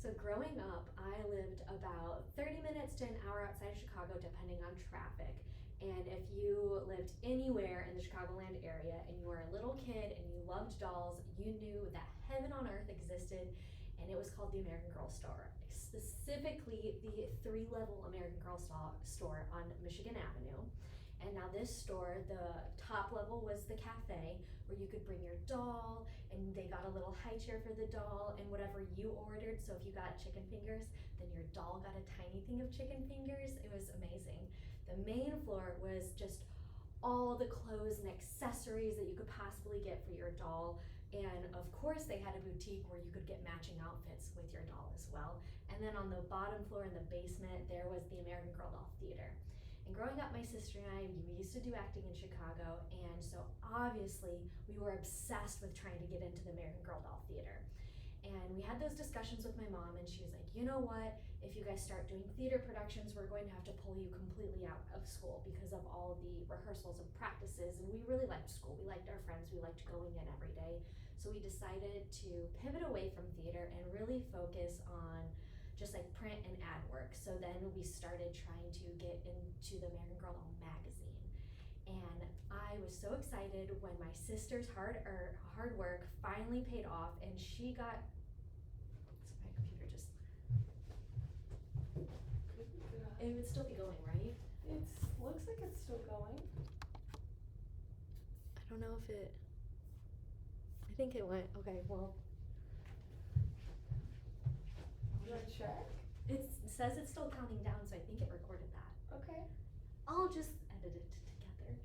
So growing up, I lived about 30 minutes to an hour outside of Chicago, depending on traffic. And if you lived anywhere in the Chicagoland area and you were a little kid and you loved dolls, you knew that heaven on earth existed, and it was called the American Girl store, specifically the three-level American Girl store on Michigan Avenue. And now this store, the top level was the cafe where you could bring your doll, and they got a little high chair for the doll and whatever you ordered. So if you got chicken fingers, then your doll got a tiny thing of chicken fingers. It was amazing. The main floor was just all the clothes and accessories that you could possibly get for your doll. And of course they had a boutique where you could get matching outfits with your doll as well. And then on the bottom floor in the basement, there was the American Girl Doll Theater. And growing up, my sister and I, we used to do acting in Chicago, and so obviously we were obsessed with trying to get into the American Girl Doll Theater. And we had those discussions with my mom, and she was like, you know what, if you guys start doing theater productions, we're going to have to pull you completely out of school because of all the rehearsals and practices. And we really liked school. We liked our friends. We liked going in every day. So we decided to pivot away from theater and really focus on just like print and ad work. So then we started trying to get into the American Girl Doll magazine. And I was so excited when my sister's hard work finally paid off, and she got, so my computer just, it would still be going, right? It looks like it's still going. I don't know if it, I think it went, okay, well. You wanna check? It says it's still counting down, so I think it recorded that. Okay. I'll just edit it together.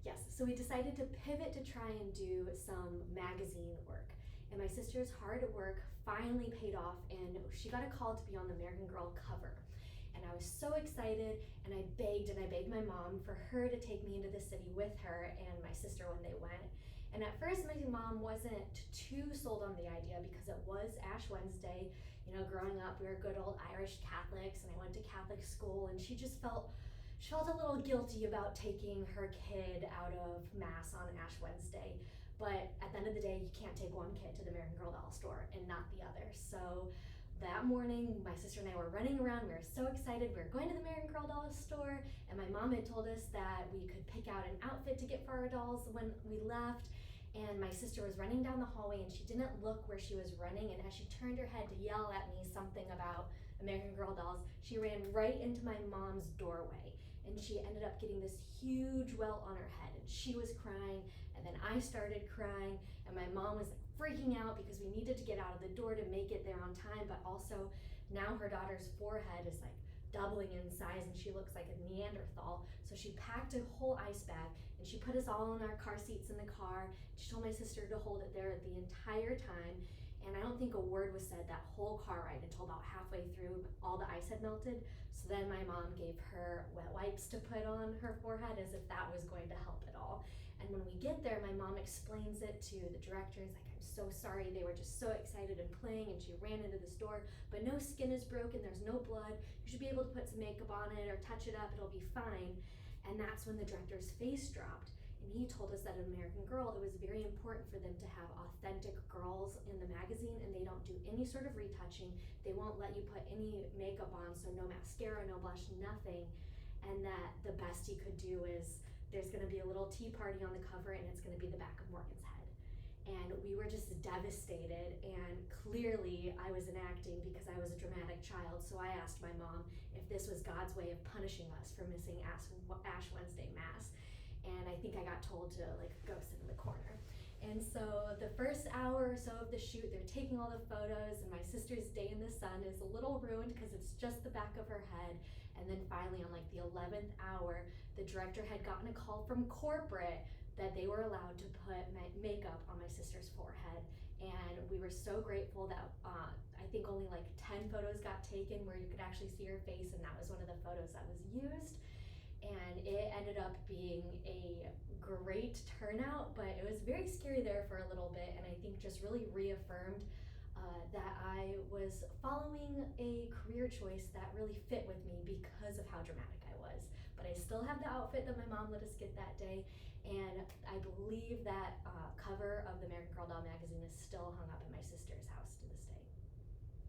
Yes, so we decided to pivot to try and do some magazine work. And my sister's hard work finally paid off, and she got a call to be on the American Girl cover. And I was so excited, and I begged my mom for her to take me into the city with her and my sister when they went. And at first, my mom wasn't too sold on the idea because it was Ash Wednesday. You know, growing up, we were good old Irish Catholics, and I went to Catholic school, and she felt a little guilty about taking her kid out of Mass on Ash Wednesday. But at the end of the day, you can't take one kid to the American Girl Doll store and not the other. So that morning, my sister and I were running around. We were so excited. We were going to the American Girl Doll store, and my mom had told us that we could pick out an outfit to get for our dolls when we left. And my sister was running down the hallway, and she didn't look where she was running. And as she turned her head to yell at me something about American Girl dolls, she ran right into my mom's doorway. And she ended up getting this huge welt on her head, and she was crying, and then I started crying, and my mom was like freaking out because we needed to get out of the door to make it there on time. But also now her daughter's forehead is like doubling in size, and she looks like a Neanderthal. So she packed a whole ice bag, and she put us all in our car seats in the car. She told my sister to hold it there the entire time, and I don't think a word was said that whole car ride until about halfway through. All the ice had melted. So then my mom gave her wet wipes to put on her forehead as if that was going to help at all. And when we get there, my mom explains it to the directors, like, I'm so sorry, they were just so excited and playing, and she ran into the store, but no skin is broken, there's no blood, you should be able to put some makeup on it or touch it up, it'll be fine. And that's when the director's face dropped. And he told us that at American Girl, it was very important for them to have authentic girls in the magazine, and they don't do any sort of retouching. They won't let you put any makeup on, so no mascara, no blush, nothing. And that the best he could do is there's gonna be a little tea party on the cover, and it's gonna be the back of Morgan's head. And we were just devastated, and clearly I was enacting because I was a dramatic child. So I asked my mom if this was God's way of punishing us for missing Ash Wednesday Mass. And I think I got told to like go sit in the corner. And so the first hour or so of the shoot, they're taking all the photos, and my sister's day in the sun is a little ruined because it's just the back of her head. And then finally on like the 11th hour, the director had gotten a call from corporate that they were allowed to put makeup on my sister's forehead. And we were so grateful that I think only like 10 photos got taken where you could actually see her face, and that was one of the photos that was used. And it ended up being a great turnout, but it was very scary there for a little bit, and I think just really reaffirmed that I was following a career choice that really fit with me because of how dramatic I was. But I still have the outfit that my mom let us get that day, and I believe that cover of the American Girl Doll magazine is still hung up in